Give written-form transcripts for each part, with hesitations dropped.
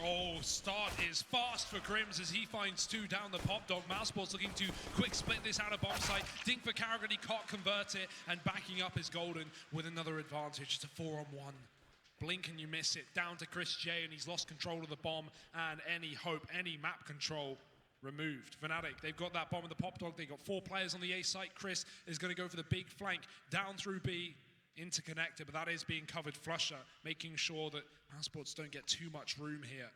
Oh, start is fast for Crims as he finds two down the pop dog. Mousesports looking to quick split this out of bomb site. Dink for Carrigan, he can't convert it, and backing up is Golden with another advantage. It's a 4-on-1. Blink and you miss it. Down to Chris J, and he's lost control of the bomb, and any hope, any map control removed. Fnatic, they've got that bomb in the pop dog. They've got 4 players on the A site. Chris is going to go for the big flank down through B. Interconnected, but that is being covered flusher, making sure that Mousesports don't get too much room here.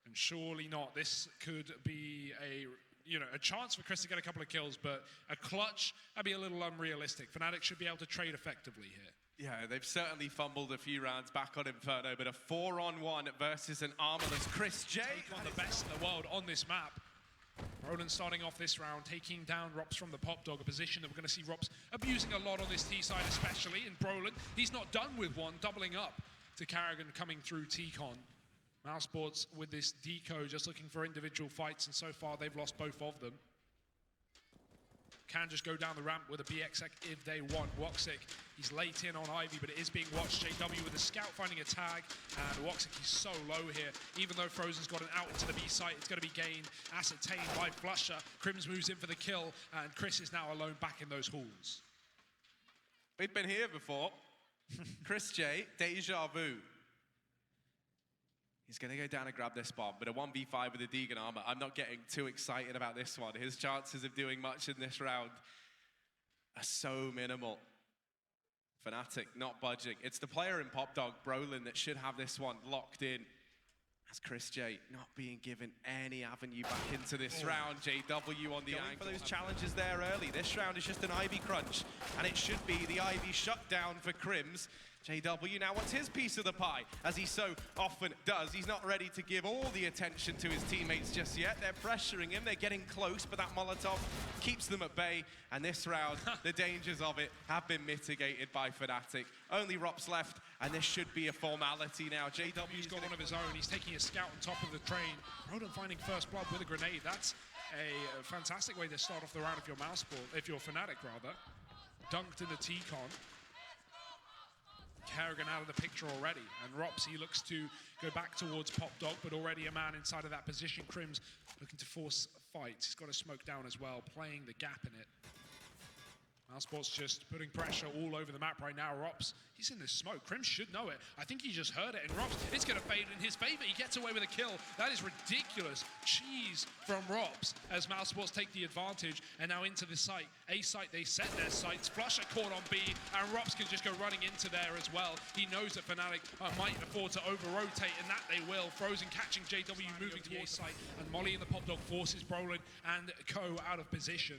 And surely not. This could be a chance for Chris to get a couple of kills, but a clutch, that'd be a little unrealistic. Fnatic should be able to trade effectively here. Yeah, they've certainly fumbled a few rounds back on Inferno, but a 4-on-1 versus an armorless Chris J. Take on the best in the world on this map. Roland starting off this round, taking down Rops from the pop dog, a position that we're going to see Rops abusing a lot on this T side, especially in Brolin. He's not done with one, doubling up to Carrigan coming through T-Con. Mousesports with this deco just looking for individual fights, and so far they've lost both of them. Can just go down the ramp with a BX if they want. Woxic, he's late in on Ivy, but it is being watched. JW with a scout finding a tag, and Woxic is so low here. Even though Frozen's got an out into the B site, it's going to be gained, ascertained by Flusher. Crims moves in for the kill, and Chris is now alone back in those halls. We've been here before. Chris J, deja vu. He's going to go down and grab this bomb, but a 1v5 with a Deegan armor. I'm not getting too excited about this one. His chances of doing much in this round are so minimal. Fnatic not budging. It's the player in Pop Dog, Brolin, that should have this one locked in. As Chris J not being given any avenue back into this round. JW on the angle. For those challenges there early. This round is just an Ivy crunch, and it should be the Ivy shutdown for Crims. JW now wants his piece of the pie, as he so often does. He's not ready to give all the attention to his teammates just yet. They're pressuring him, they're getting close, but that Molotov keeps them at bay. And this round, the dangers of it have been mitigated by Fnatic. Only Rops left, and this should be a formality now. JW's got one of his own. He's taking a scout on top of the train. Roden finding first blood with a grenade. That's a fantastic way to start off the round if you're Mousesports, if you're Fnatic rather. Dunked in the T-Con. Carrigan out of the picture already, and Rops, he looks to go back towards Pop Dog, but already a man inside of that position. Crims looking to force fights. He's got a smoke down as well, playing the gap in it. Mousesports just putting pressure all over the map right now. Rops, he's in this smoke. Crims should know it. I think he just heard it, and Rops, it's going to fade in his favor. He gets away with a kill. That is ridiculous. Cheese from Rops as Mousesports take the advantage, and now into the site. A site, they set their sights. Flusher caught on B, and Rops can just go running into there as well. He knows that Fnatic might afford to over-rotate, and that they will. Frozen catching JW, moving to the A site, and Molly in the Pop Dog forces Brolin and Co out of position.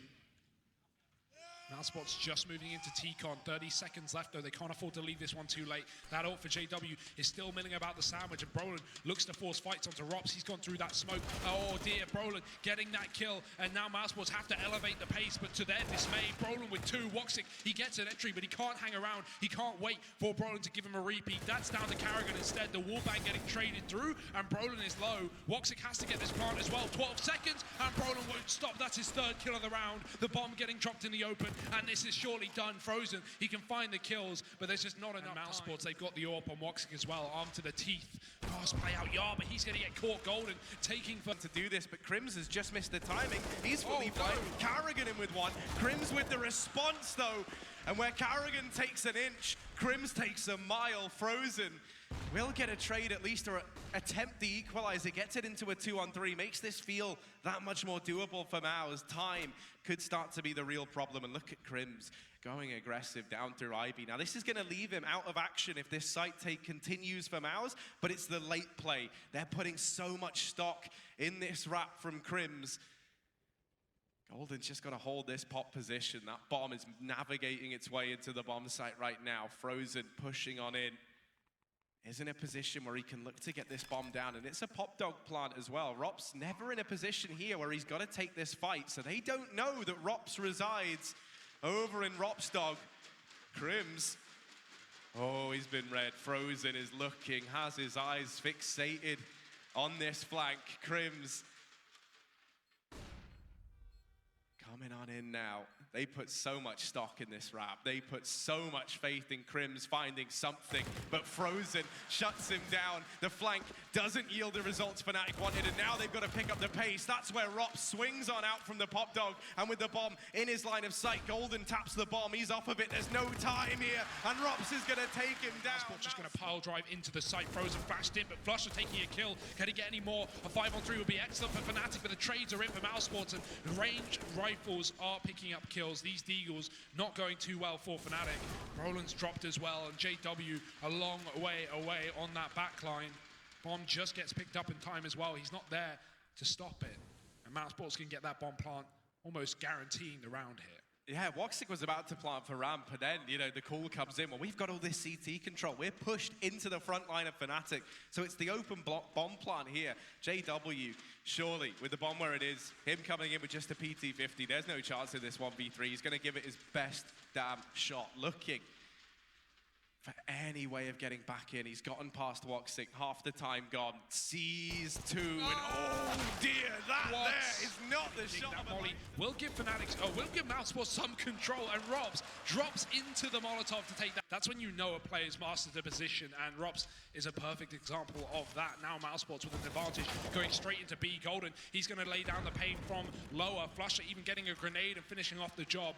Mousesports just moving into T-Con. 30 seconds left, though. They can't afford to leave this one too late. That ult for JW is still milling about the sandwich, and Brolin looks to force fights onto Rops. He's gone through that smoke. Oh, dear. Brolin getting that kill, and now Mousesports have to elevate the pace, but to their dismay, Brolin with 2. Woxic, he gets an entry, but he can't hang around. He can't wait for Brolin to give him a repeat. That's down to Carrigan instead. The wallbang getting traded through, and Brolin is low. Woxic has to get this plant as well. 12 seconds, and Brolin won't stop. That's his 3rd kill of the round. The bomb getting dropped in the open, and this is surely done. Frozen, he can find the kills, but there's just not enough. Mousesports, they've got the AWP on Woxic as well, armed to the teeth. Pass play out, yeah, but he's going to get caught Golden, taking for to do this, but Crims has just missed the timing. He's fully flying. Carrigan in with one. Crims with the response, though. And where Carrigan takes an inch, Crims takes a mile. Frozen will get a trade at least, or attempt the equalizer, gets it into a 2-on-3, makes this feel that much more doable for Mouse. Time could start to be the real problem, and look at Crims going aggressive down through Ivy. Now this is going to leave him out of action if this site take continues for Mouse, but it's the late play. They're putting so much stock in this wrap from Crims. Golden's just got to hold this pop position. That bomb is navigating its way into the bomb site right now. Frozen pushing on in. Is in a position where he can look to get this bomb down, and it's a Pop Dog plant as well. Rops never in a position here where he's got to take this fight, so they don't know that Rops resides over in Rops Dog. Crims, oh, he's been red. Frozen is looking, has his eyes fixated on this flank. Crims coming on in now. They put so much stock in this rap. They put so much faith in Crims finding something, but Frozen shuts him down. The flank doesn't yield the results Fnatic wanted, and now they've got to pick up the pace. That's where Rops swings on out from the Pop Dog, and with the bomb in his line of sight, Golden taps the bomb. He's off of it. There's no time here, and Rops is going to take him down. Mousesports just going to pile drive into the site. Frozen flashed in, but Flusher taking a kill. Can he get any more? A 5-on-3 would be excellent for Fnatic, but the trades are in for Mousesports, and range rifles are picking up kills. These Deagles not going too well for Fnatic. Roland's dropped as well, and JW a long way away on that back line. Bomb just gets picked up in time as well. He's not there to stop it. And Mousesports can get that bomb plant, almost guaranteeing the round here. Yeah, Woxic was about to plant for ramp, and then, the call comes in. Well, we've got all this CT control. We're pushed into the front line of Fnatic. So it's the open bomb plant here. JW, surely, with the bomb where it is, him coming in with just a PT-50, there's no chance in this 1v3. He's going to give it his best damn shot. Looking for any way of getting back in. He's gotten past Woxic, half the time gone. Sees two, and oh dear, that there is not the shot of Molly will give Mousesports some control, and Robs drops into the Molotov to take that. That's when you know a player's mastered the position, and Robs is a perfect example of that. Now Mousesports with an advantage, going straight into B. Golden, he's going to lay down the pain from lower. Flusher even getting a grenade and finishing off the job.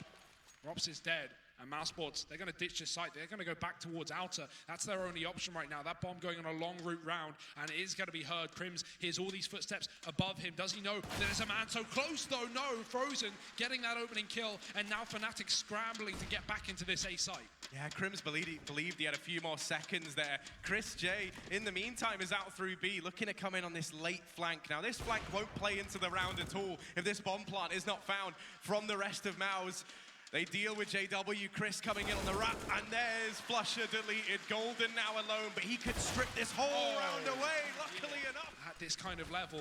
Robs is dead. And Mousesports, they're going to ditch this site. They're going to go back towards Outer. That's their only option right now. That bomb going on a long route round, and it is going to be heard. Crims hears all these footsteps above him. Does he know there's a man so close, though? No. Frozen getting that opening kill, and now Fnatic scrambling to get back into this A site. Yeah, Crims believed he had a few more seconds there. Chris J, in the meantime, is out through B, looking to come in on this late flank. Now, this flank won't play into the round at all if this bomb plant is not found from the rest of Mouse. They deal with JW, Chris coming in on the wrap, and there's Flusher deleted. Golden now alone, but he could strip this whole round away, luckily enough. At this kind of level,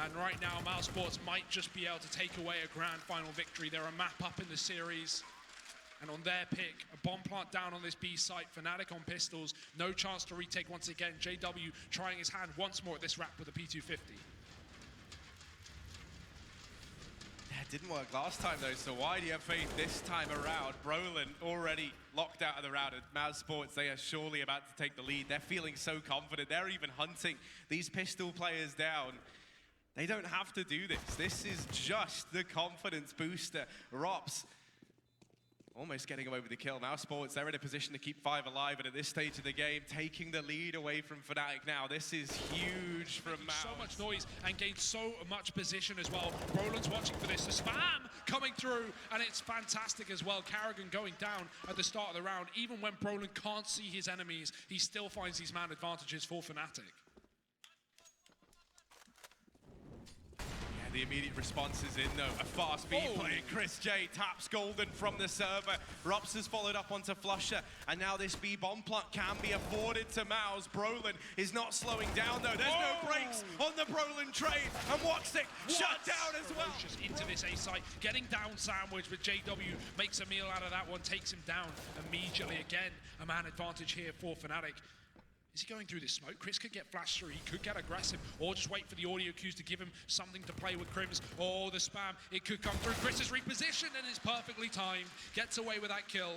and right now Mousesports might just be able to take away a grand final victory. They're a map up in the series, and on their pick, a bomb plant down on this B site. Fnatic on pistols, no chance to retake once again. JW trying his hand once more at this wrap with a P250. It didn't work last time though, so why do you have faith this time around? Brolin already locked out of the round at Mousesports. They are surely about to take the lead. They're feeling so confident. They're even hunting these pistol players down. They don't have to do this. This is just the confidence booster. Rops almost getting away with the kill. Mousesports, they're in a position to keep 5 alive, and at this stage of the game, taking the lead away from Fnatic now. This is huge from Mouse. So much noise and gained so much position as well. Roland's watching for this. The spam coming through, and it's fantastic as well. Carrigan going down at the start of the round. Even when Brolin can't see his enemies, he still finds these man advantages for Fnatic. The immediate response is in, though. A fast beat play. Chris J taps Golden from the server. Rops has followed up onto Flusher, and now this B bomb plant can be afforded to Mouse. Brolin is not slowing down, though. There's no brakes on the Brolin trade, and Woxic shut down as well. Just into this A site, getting down sandwich, but JW makes a meal out of that one, takes him down immediately. Again, a man advantage here for Fnatic. Is he going through this smoke? Chris could get flashed through, he could get aggressive, or just wait for the audio cues to give him something to play with Crims. Oh, the spam, it could come through. Chris is repositioned and is perfectly timed. Gets away with that kill.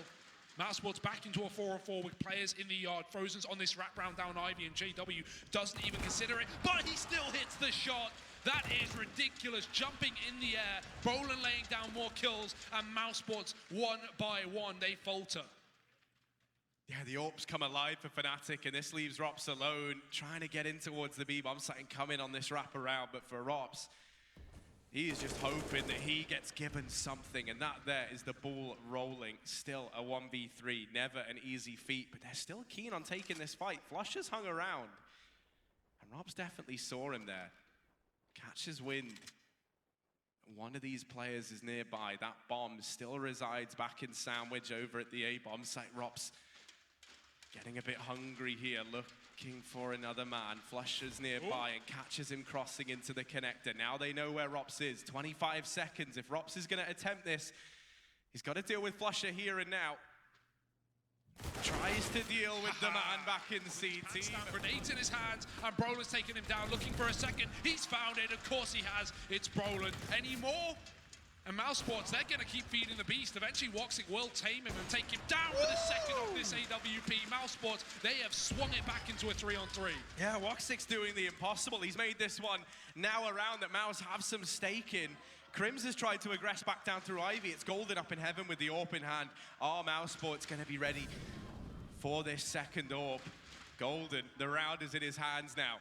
Mousesports back into a 4-on-4 with players in the yard. Frozen's on this wraparound down Ivy, and JW doesn't even consider it, but he still hits the shot. That is ridiculous, jumping in the air. Brolin laying down more kills, and Mousesports, one by one, they falter. Yeah, the AWPs come alive for Fnatic, and this leaves Rops alone, trying to get in towards the B-bomb site and come in on this wraparound. But for Rops, he is just hoping that he gets given something, and that there is the ball rolling. Still a 1v3, never an easy feat, but they're still keen on taking this fight. Flusher's hung around, and Rops definitely saw him there. Catches wind. One of these players is nearby. That bomb still resides back in Sandwich over at the A-bomb site. Rops getting a bit hungry here, looking for another man. Flusher's nearby and catches him crossing into the connector. Now they know where Rops is. 25 seconds. If Rops is going to attempt this, he's got to deal with Flusher here and now. Tries to deal with the man back in CT. Grenades in his hands, and Brolin's taking him down, looking for a second. He's found it, of course he has. It's Brolin. Any more? And Mousesports, they're going to keep feeding the beast. Eventually, Woxic will tame him and take him down with a second of this AWP. Mousesports, they have swung it back into a 3-on-3. Yeah, Woxic's doing the impossible. He's made this one now a round that Mouse have some stake in. Crims has tried to aggress back down through Ivy. It's Golden up in heaven with the AWP in hand. Are Mousesports going to be ready for this second AWP? Golden, the round is in his hands now.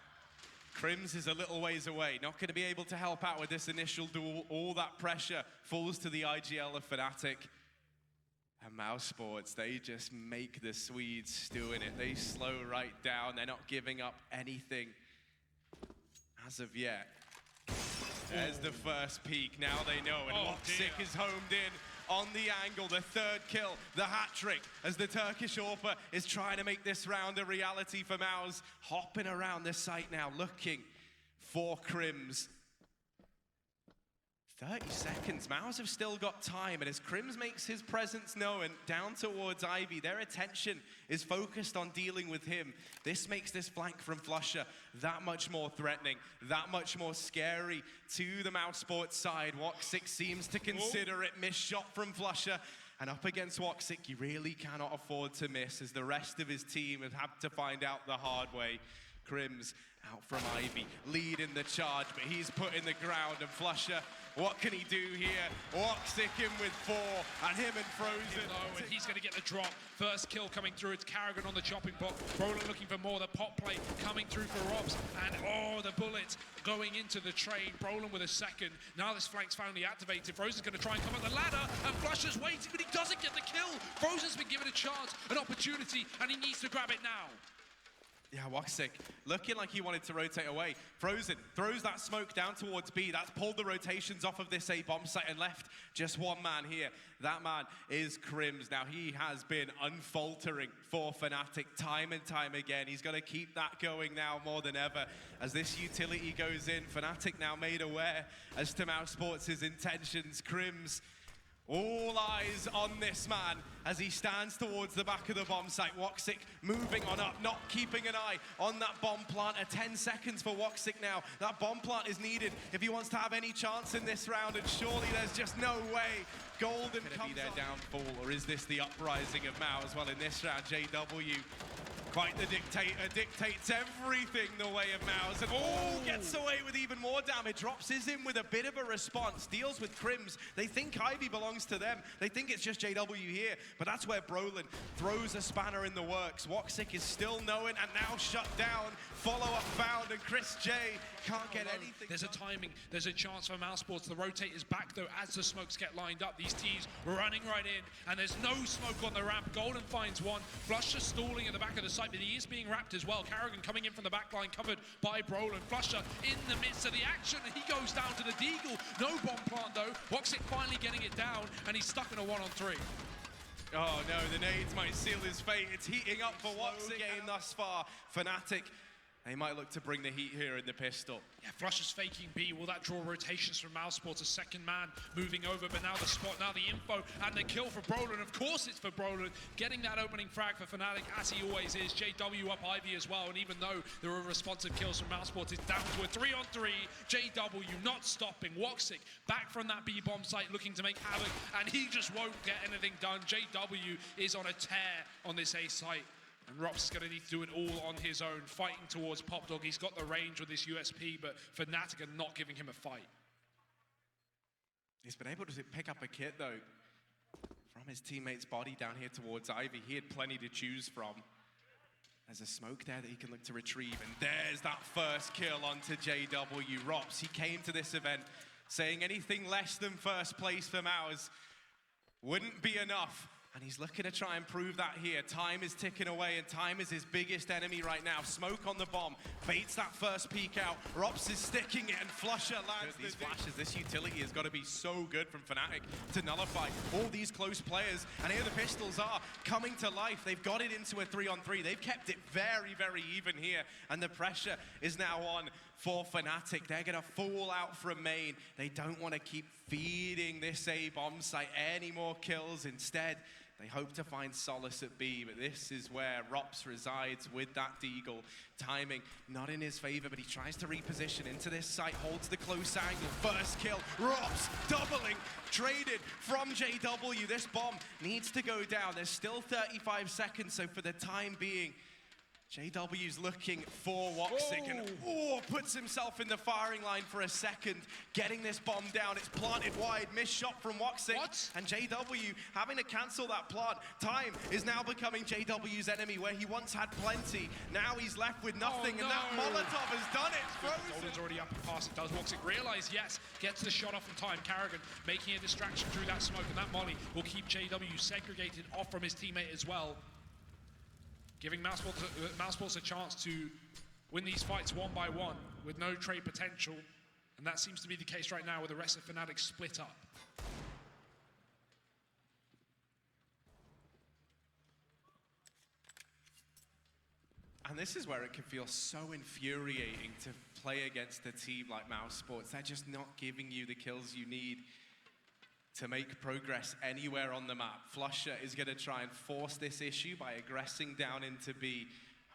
Crims is a little ways away, not going to be able to help out with this initial duel. All that pressure falls to the IGL of Fnatic. And Mousesports, they just make the Swedes stew in it. They slow right down. They're not giving up anything as of yet. There's the first peek. Now they know. And Woxic is homed in on the angle. The third kill, the hat trick, as the Turkish AWPer is trying to make this round a reality for Mouse. Hopping around the site now, looking for Crims. 30 seconds. Mouse have still got time, and as Crims makes his presence known down towards Ivy, their attention is focused on dealing with him. This makes this flank from flusha that much more threatening, that much more scary to the Mousesports side. Woxic seems to consider it. Missed shot from flusha. And up against Woxic, you really cannot afford to miss, as the rest of his team have had to find out the hard way. Crims out from Ivy, leading the charge, but he's put in the ground, and flusha, what can he do here? Woxic in with 4, and him and Frozen. And he's going to get the drop. First kill coming through. It's Carrigan on the chopping block. Roland looking for more. The pop play coming through for Robs. And the bullet going into the train. Brolin with a second. Now this flank's finally activated. Frozen's going to try and come up the ladder, and flusha's waiting, but he doesn't get the kill. Frozen's been given a chance, an opportunity, and he needs to grab it now. Yeah, Woxic looking like he wanted to rotate away. Frozen throws that smoke down towards B. That's pulled the rotations off of this A bomb site and left just one man here. That man is Crims. Now he has been unfaltering for Fnatic time and time again. He's got to keep that going now more than ever as this utility goes in. Fnatic now made aware as to Mousesports' intentions. Crims, all eyes on this man as he stands towards the back of the bomb site. Woxic moving on up, not keeping an eye on that bomb plant. 10 seconds for Woxic now. That bomb plant is needed if he wants to have any chance in this round, and surely there's just no way. Golden comes be their downfall, or is this the uprising of Mao as well in this round? JW, quite the dictator, dictates everything the way of Mouse, and gets away with even more damage. Drops is in with a bit of a response, deals with Crims. They think Ivy belongs to them. They think it's just JW here, but that's where Brolin throws a spanner in the works. Woxic is still knowing and now shut down. Follow-up found, and Chris J can't get anything. There's a timing, there's a chance for Mousesports. The rotate is back though as the smokes get lined up. These teams running right in, and there's no smoke on the ramp. Golden finds one. flusha stalling at the back of the site, but he is being wrapped as well. Carrigan coming in from the back line, covered by Brolin. flusha in the midst of the action, and he goes down to the deagle. No bomb plant though. Woxic finally getting it down, and he's stuck in a 1-on-3. Oh no, the nades might seal his fate. It's heating up for Woxic game thus far. Fnatic, they might look to bring the heat here in the pistol. Yeah, flusha's faking B. Will that draw rotations from Mousesports? A second man moving over, but now the spot, now the info, and the kill for Brolin. Of course it's for Brolin. Getting that opening frag for Fnatic, as he always is. JW up Ivy as well, and even though there are responsive kills from Mousesports, it's down to a 3-on-3. JW not stopping. Woxic back from that B bomb site looking to make havoc, and he just won't get anything done. JW is on a tear on this A site. And Rops is going to need to do it all on his own, fighting towards Pop Dog. He's got the range with this USP, but Fnatic are not giving him a fight. He's been able to pick up a kit, though, from his teammate's body down here towards Ivy. He had plenty to choose from. There's a smoke there that he can look to retrieve, and there's that first kill onto JW. Rops, he came to this event saying anything less than first place for Mowers wouldn't be enough. And he's looking to try and prove that here. Time is ticking away, and time is his biggest enemy right now. Smoke on the bomb, baits that first peek out. Rops is sticking it, and flusha lands these flashes. This utility has got to be so good from Fnatic to nullify all these close players. And here the pistols are coming to life. They've got it into a 3-on-3. They've kept it very, very even here. And the pressure is now on for Fnatic. They're going to fall out from main. They don't want to keep feeding this A bomb site any more kills. Instead, They hope to find solace at B, but this is where Rops resides with that Deagle. Timing not in his favor, but he tries to reposition into this site, holds the close angle. First kill, Rops doubling, traded from JW. This bomb needs to go down. There's still 35 seconds, so for the time being, JW's looking for Woxic and puts himself in the firing line for a second, getting this bomb down. It's planted wide, missed shot from Woxic. And JW having to cancel that plant. Time is now becoming JW's enemy, where he once had plenty. Now he's left with nothing, and that Molotov has done it. Golden's already up and past it. Does Woxic realize? Yes, gets the shot off in time. Karrigan making a distraction through that smoke, and that molly will keep JW segregated off from his teammate as well, giving Mousesports a chance to win these fights one by one with no trade potential. And that seems to be the case right now, with the rest of Fnatic split up. And this is where it can feel so infuriating to play against a team like Mousesports. They're just not giving you the kills you need to make progress anywhere on the map. Flusher is going to try and force this issue by aggressing down into B,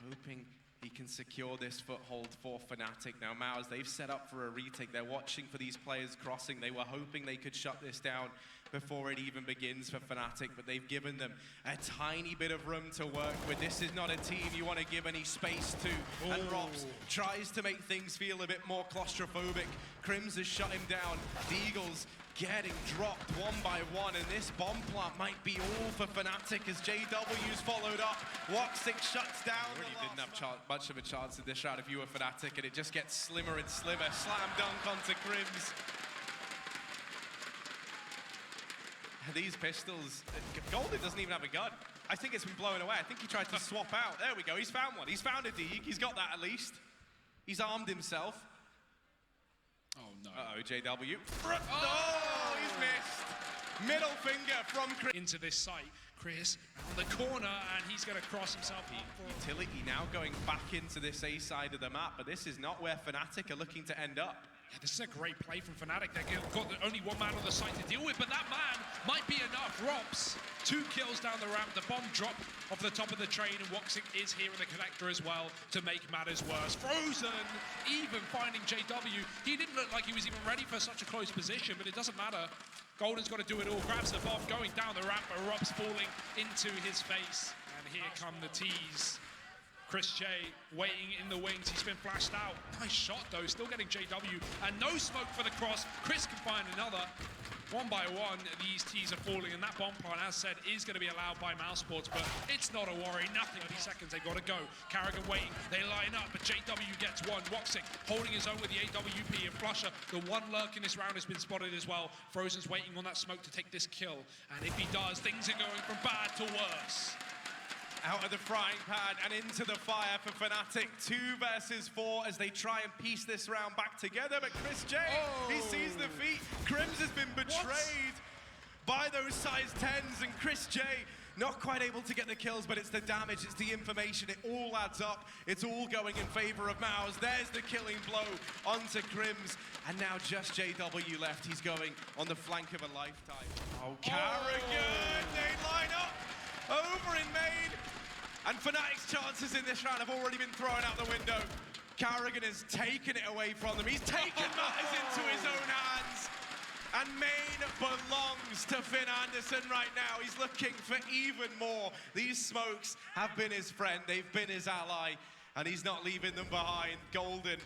hoping he can secure this foothold for Fnatic. Now Mouse, they've set up for a retake. They're watching for these players crossing. They were hoping they could shut this down before it even begins for Fnatic, but they've given them a tiny bit of room to work with. This is not a team you want to give any space to. And Rops tries to make things feel a bit more claustrophobic. Crims has shut him down. Deagle's getting dropped one by one, and this bomb plant might be all for Fnatic as JW's followed up. Woxic shuts down. Really didn't have much of a chance in this round if you were Fnatic, and it just gets slimmer and slimmer. Slam dunk onto Crims. And these pistols, Golden doesn't even have a gun. I think it's been blown away. I think he tried to swap out. There we go, he's found one. He's found a Deag, he's got that at least. He's armed himself. Oh no. Uh-oh, JW. Oh, he's missed. Middle finger from Chris. Into this site, Chris on the corner, and he's going to cross himself up for utility now going back into this A side of the map, but this is not where Fnatic are looking to end up. Yeah, this is a great play from Fnatic. They've got only one man on the site to deal with, but that man might be enough. Rops, 2 kills down the ramp. The bomb dropped off the top of the train, and Woxic is here in the connector as well to make matters worse. Frozen, even finding JW. He didn't look like he was even ready for such a close position, but it doesn't matter. Golden's got to do it all. Grabs the bomb, going down the ramp, but Rops falling into his face. And here come the tees. Chris J waiting in the wings. He's been flashed out. Nice shot though, still getting JW. And no smoke for the cross. Chris can find another. One by one, these tees are falling, and that bomb plant, as said, is going to be allowed by Mousesports, but it's not a worry. Nothing. 30 seconds, they've got to go. Karrigan waiting. They line up, but JW gets one. Woxic holding his own with the AWP, and Flusher, the one lurk in this round, has been spotted as well. Frozen's waiting on that smoke to take this kill, and if he does, things are going from bad to worse. Out of the frying pan and into the fire for Fnatic. 2 versus 4 as they try and piece this round back together. But Chris J, he sees the feet. Crims has been betrayed by those size 10s. And Chris J, not quite able to get the kills, but it's the damage, it's the information. It all adds up. It's all going in favor of Mouse. There's the killing blow onto Crims. And now just JW left. He's going on the flank of a lifetime. Oh, Karrigan, they line up over in main. And Fnatic's chances in this round have already been thrown out the window. Karrigan has taken it away from them. He's taken matters into his own hands. And main belongs to Finn Anderson right now. He's looking for even more. These smokes have been his friend. They've been his ally. And he's not leaving them behind. Golden,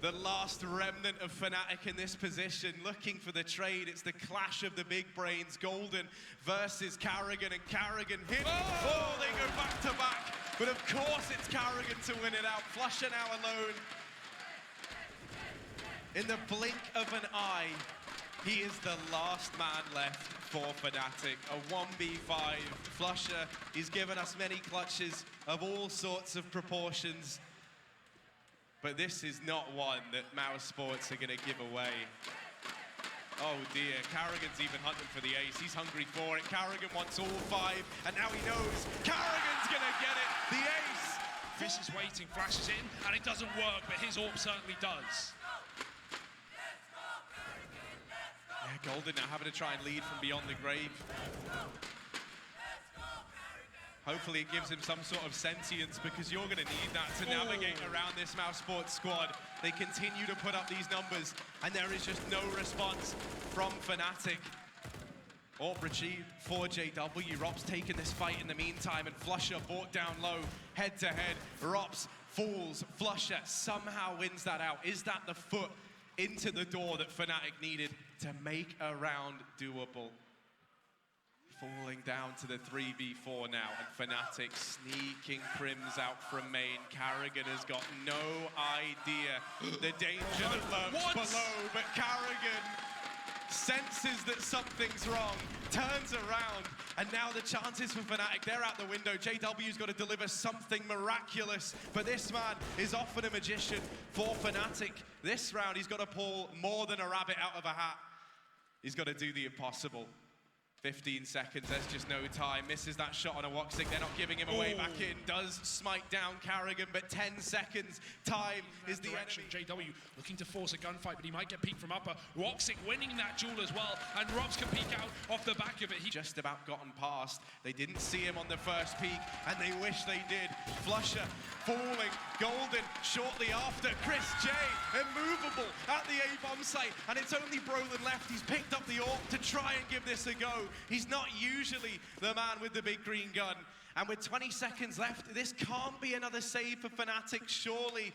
the last remnant of Fnatic in this position, looking for the trade. It's the clash of the big brains. Golden versus Karrigan, and Karrigan hit. Oh, they go back to back. But of course it's Karrigan to win it out. Flusher now alone. In the blink of an eye, he is the last man left for Fnatic. A 1v5. Flusher, he's given us many clutches of all sorts of proportions. But this is not one that Mousesports are going to give away. Oh dear, Karrigan's even hunting for the ace. He's hungry for it. Karrigan wants all 5, and now he knows Karrigan's going to get it. The ace. Chris is waiting, flashes in, and it doesn't work, but his AWP certainly does. Yeah, Golden now having to try and lead from beyond the grave. Hopefully it gives him some sort of sentience, because you're going to need that to navigate around this Mousesports squad. They continue to put up these numbers, and there is just no response from Fnatic. Orb retrieved for JW. Rops taking this fight in the meantime, and Flusher brought down low, head-to-head. Rops falls, Flusher somehow wins that out. Is that the foot into the door that Fnatic needed to make a round doable? Falling down to the 3v4 now, and Fnatic sneaking Crims out from main. Karrigan has got no idea the danger that lurks below, but Karrigan senses that something's wrong, turns around, and now the chances for Fnatic, they're out the window. JW's got to deliver something miraculous, but this man is often a magician for Fnatic. This round, he's got to pull more than a rabbit out of a hat. He's got to do the impossible. 15 seconds, there's just no time. Misses that shot on a Woxic, they're not giving him away back in. Does smite down Karrigan, but 10 seconds. Time is the enemy. JW looking to force a gunfight, but he might get peeked from upper. Woxic winning that duel as well, and Robs can peek out off the back of it. He just about gotten past. They didn't see him on the first peek, and they wish they did. Flusher falling, Golden shortly after. Chris J, immovable at the A-bomb site, and it's only Brolin left. He's picked up the AWP to try and give this a go. He's not usually the man with the big green gun. And with 20 seconds left, this can't be another save for Fnatic, surely.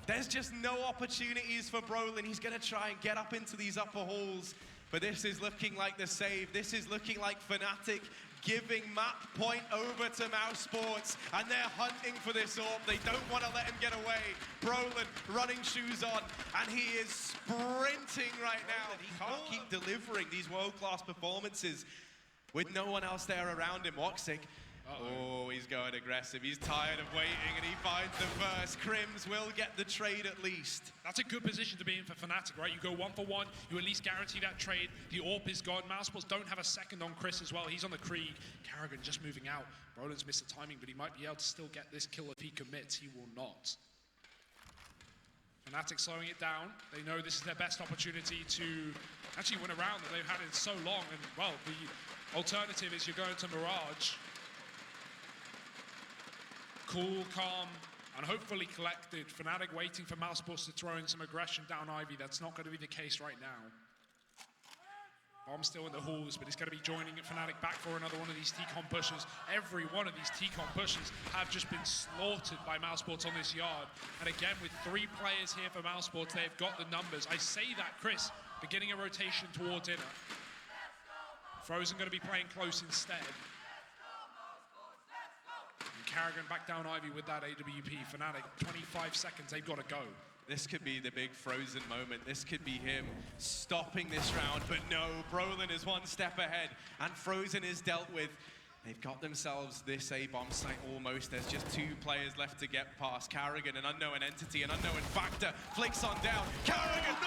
There's just no opportunities for Brolin. He's gonna try and get up into these upper halls. But this is looking like the save. This is looking like Fnatic giving map point over to Mousesports, and they're hunting for this AWP. They don't want to let him get away. Brolin running shoes on, and he is sprinting right now. He can't keep delivering these world-class performances with no one else there around him. Woxic, oh, he's going aggressive. He's tired of waiting, and he finds the first. Crims will get the trade at least. That's a good position to be in for Fnatic, right? You go 1 for 1, you at least guarantee that trade. The AWP is gone. Mousesports don't have a second on Chris as well. He's on the Krieg. Karrigan just moving out. Brolin's missed the timing, but he might be able to still get this kill if he commits. He will not. Fnatic slowing it down. They know this is their best opportunity to actually win a round that they've had in so long. And, well, the alternative is you're going to Mirage. Cool, calm, and hopefully collected. Fnatic waiting for Mousesports to throw in some aggression down Ivy. That's not going to be the case right now. Bomb's still in the halls, but he's going to be joining Fnatic back for another one of these T-Con pushes. Every one of these T-Con pushes have just been slaughtered by Mousesports on this yard. And again, with 3 players here for Mousesports, they've got the numbers. I say that, Chris, beginning a rotation towards inner. Frozen going to be playing close instead. Karrigan back down Ivy with that AWP. Fnatic, 25 seconds, they've got to go. This could be the big Frozen moment. This could be him stopping this round, but no, Brolin is 1 step ahead, and Frozen is dealt with. They've got themselves this A-bomb site almost. There's just 2 players left to get past. Karrigan, an unknown entity, an unknown factor, flicks on down. Karrigan